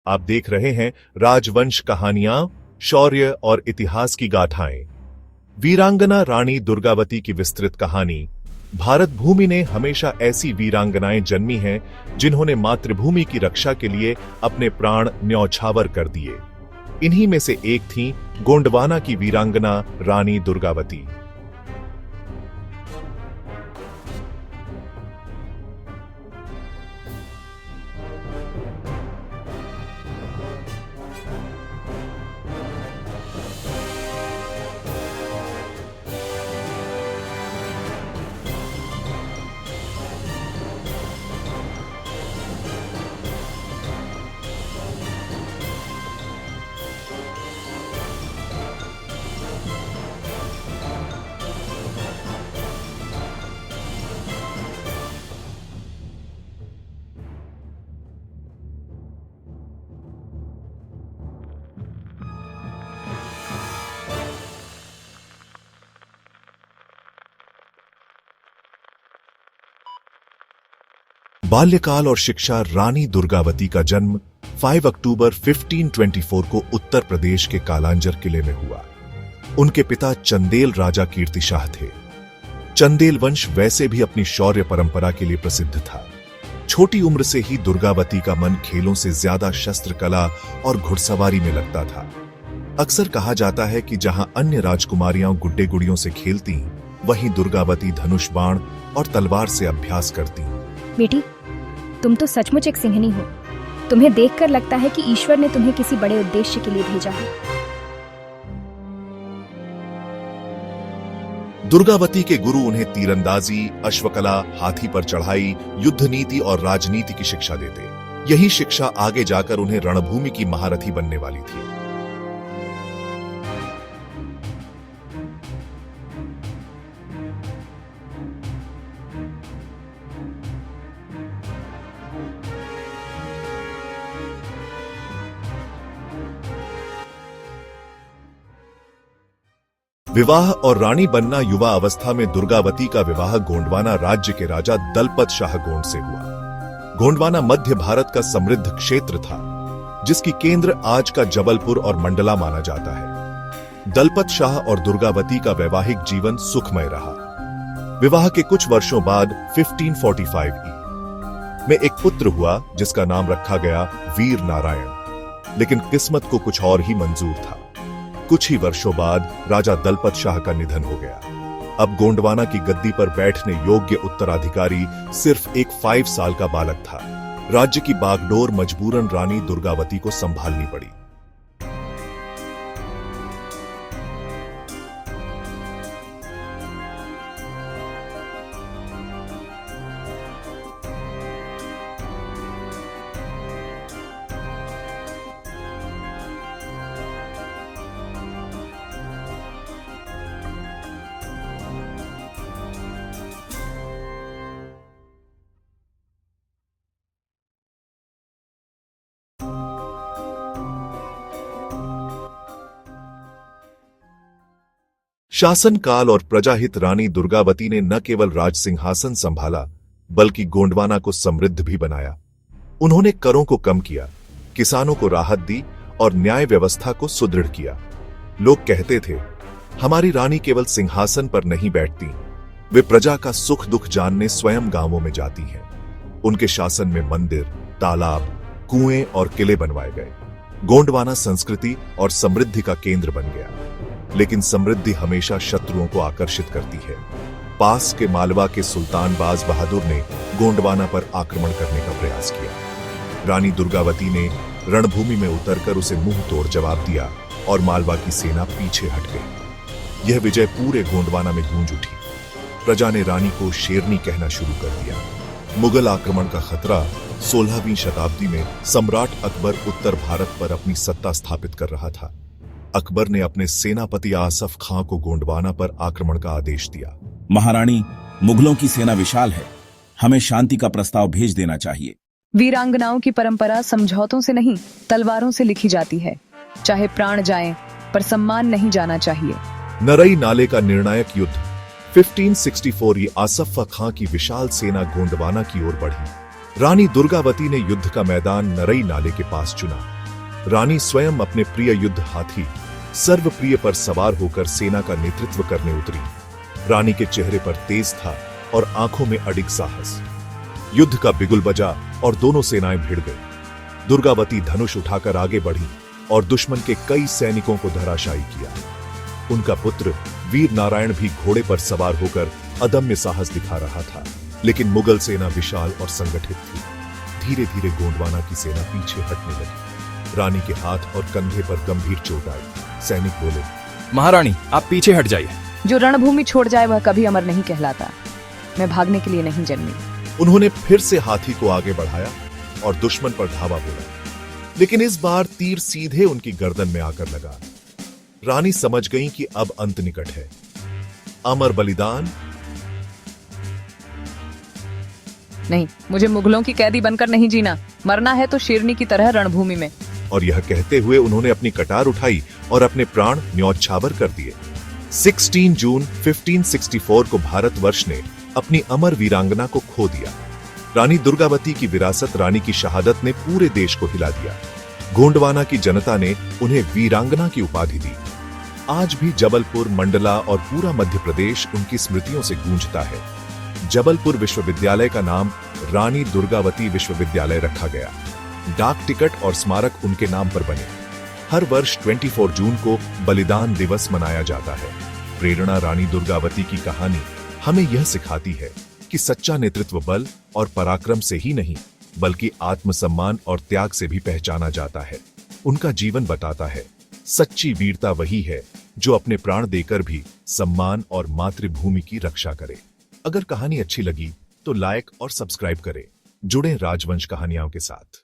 आप देख रहे हैं राजवंश कहानियां, शौर्य और इतिहास की गाथाएं। वीरांगना रानी दुर्गावती की विस्तृत कहानी। भारत भूमि ने हमेशा ऐसी वीरांगनाएं जन्मी हैं जिन्होंने मातृभूमि की रक्षा के लिए अपने प्राण न्यौछावर कर दिए। इन्हीं में से एक थी गोंडवाना की वीरांगना रानी दुर्गावती। बाल्यकाल और शिक्षा। रानी दुर्गावती का जन्म 5 अक्टूबर 1524 को उत्तर प्रदेश के कालांजर किले में हुआ। उनके पिता चंदेल राजा कीर्तिशाह थे। चंदेल वंश वैसे भी अपनी शौर्य परंपरा के लिए प्रसिद्ध था। छोटी उम्र से ही दुर्गावती का मन खेलों से ज्यादा शस्त्र कला और घुड़सवारी में लगता था। अक्सर कहा जाता है कि जहां अन्य राजकुमारियां गुड्डे गुड़ियों से खेलती, वहीं दुर्गावती धनुष बाण और तलवार से अभ्यास करती। बेटी, तुम तो सचमुच एक सिंहनी हो। तुम्हें देखकर लगता है कि ईश्वर ने तुम्हें किसी बड़े उद्देश्य के लिए भेजा है। दुर्गावती के गुरु उन्हें तीरंदाजी, अश्वकला, हाथी पर चढ़ाई, युद्ध नीति और राजनीति की शिक्षा देते। यही शिक्षा आगे जाकर उन्हें रणभूमि की महारथी बनने वाली थी। विवाह और रानी बनना। युवा अवस्था में दुर्गावती का विवाह गोंडवाना राज्य के राजा दलपत शाह गोंड से हुआ। गोंडवाना मध्य भारत का समृद्ध क्षेत्र था, जिसकी केंद्र आज का जबलपुर और मंडला माना जाता है। दलपत शाह और दुर्गावती का वैवाहिक जीवन सुखमय रहा। विवाह के कुछ वर्षों बाद 1545 में एक पुत्र हुआ, जिसका नाम रखा गया वीर नारायण। लेकिन किस्मत को कुछ और ही मंजूर था। कुछ ही वर्षों बाद राजा दलपत शाह का निधन हो गया। अब गोंडवाना की गद्दी पर बैठने योग्य उत्तराधिकारी सिर्फ एक 5 साल का बालक था। राज्य की बागडोर मजबूरन रानी दुर्गावती को संभालनी पड़ी। शासनकाल और प्रजाहित। रानी दुर्गावती ने न केवल राज सिंहासन संभाला, बल्कि गोंडवाना को समृद्ध भी बनाया। उन्होंने करों को कम किया, किसानों को राहत दी और न्याय व्यवस्था को सुदृढ़ किया। लोग कहते थे, हमारी रानी केवल सिंहासन पर नहीं बैठती, वे प्रजा का सुख दुख जानने स्वयं गांवों में जाती हैं। उनके शासन में मंदिर, तालाब, कुएं और किले बनवाए गए। गोंडवाना संस्कृति और समृद्धि का केंद्र बन गया। लेकिन समृद्धि हमेशा शत्रुओं को आकर्षित करती है। पास के मालवा के सुल्तान बाज बहादुर ने गोंडवाना पर आक्रमण करने का प्रयास किया। रानी दुर्गावती ने रणभूमि में उतरकर उसे मुंह तोड़ जवाब दिया और मालवा की सेना पीछे हट गई। यह विजय पूरे गोंडवाना में गूंज उठी। प्रजा ने रानी को शेरनी कहना शुरू कर दिया। मुगल आक्रमण का खतरा। 16वीं शताब्दी में सम्राट अकबर उत्तर भारत पर अपनी सत्ता स्थापित कर रहा था। अकबर ने अपने सेनापति आसफ खां को गोंडवाना पर आक्रमण का आदेश दिया। महारानी, मुगलों की सेना विशाल है, हमें शांति का प्रस्ताव भेज देना चाहिए। वीरांगनाओं की परंपरा समझौतों से नहीं, तलवारों से लिखी जाती है। चाहे प्राण जाएं, पर सम्मान नहीं जाना चाहिए। नरई नाले का निर्णायक युद्ध 1564। ये आसफ खां की विशाल सेना गोंडवाना की ओर बढ़ी। रानी दुर्गावती ने युद्ध का मैदान नरई नाले के पास चुना। रानी स्वयं अपने प्रिय युद्ध हाथी सर्वप्रिय पर सवार होकर सेना का नेतृत्व करने उतरी। रानी के चेहरे पर तेज था और आंखों में अडिग साहस। युद्ध का बिगुल बजा और दोनों सेनाएं भिड़ गई। दुर्गावती धनुष उठाकर आगे बढ़ी और दुश्मन के कई सैनिकों को धराशायी किया। उनका पुत्र वीर नारायण भी घोड़े पर सवार होकर अदम्य साहस दिखा रहा था, लेकिन मुगल सेना विशाल और संगठित थी। धीरे धीरे गोंडवाना की सेना पीछे हटने लगी। रानी के हाथ और कंधे पर गंभीर चोट आई। सैनिक बोले, महारानी आप पीछे हट जाइए। जो रणभूमि छोड़ जाए वह कभी अमर नहीं कहलाता। मैं भागने के लिए नहीं जन्मी। उन्होंने फिर से हाथी को आगे बढ़ाया और दुश्मन पर धावा बोला, लेकिन इस बार तीर सीधे उनकी गर्दन में आकर लगा। रानी समझ गई कि अब अंत निकट है। अमर बलिदान? नहीं, मुझे मुगलों की कैदी बनकर नहीं जीना। मरना है तो शेरनी की तरह रणभूमि में। और यह कहते हुए उन्होंने अपनी कटार उठाई और अपने प्राण न्यौछावर कर दिए। 16 जून 1564 को भारतवर्ष ने अपनी अमर वीरांगना को खो दिया। रानी दुर्गावती की विरासत, रानी की शहादत ने पूरे देश को हिला दिया। गोंडवाना की जनता ने उन्हें वीरांगना की उपाधि दी। आज भी जबलपुर, मंडला और पूरा मध्य प्रदेश उनकी स्मृतियों से गूंजता है। जबलपुर विश्वविद्यालय का नाम रानी दुर्गावती विश्वविद्यालय रखा गया। डाक टिकट और स्मारक उनके नाम पर बने। हर वर्ष 24 जून को बलिदान दिवस मनाया जाता है। प्रेरणा रानी दुर्गावती की कहानी हमें यह सिखाती है कि सच्चा नेतृत्व बल और पराक्रम से ही नहीं, बल्कि आत्मसम्मान और त्याग से भी पहचाना जाता है। उनका जीवन बताता है, सच्ची वीरता वही है जो अपने प्राण देकर भी सम्मान और मातृभूमि की रक्षा करे। अगर कहानी अच्छी लगी तो लाइक और सब्सक्राइब करें। जुड़ें राजवंश कहानियों के साथ।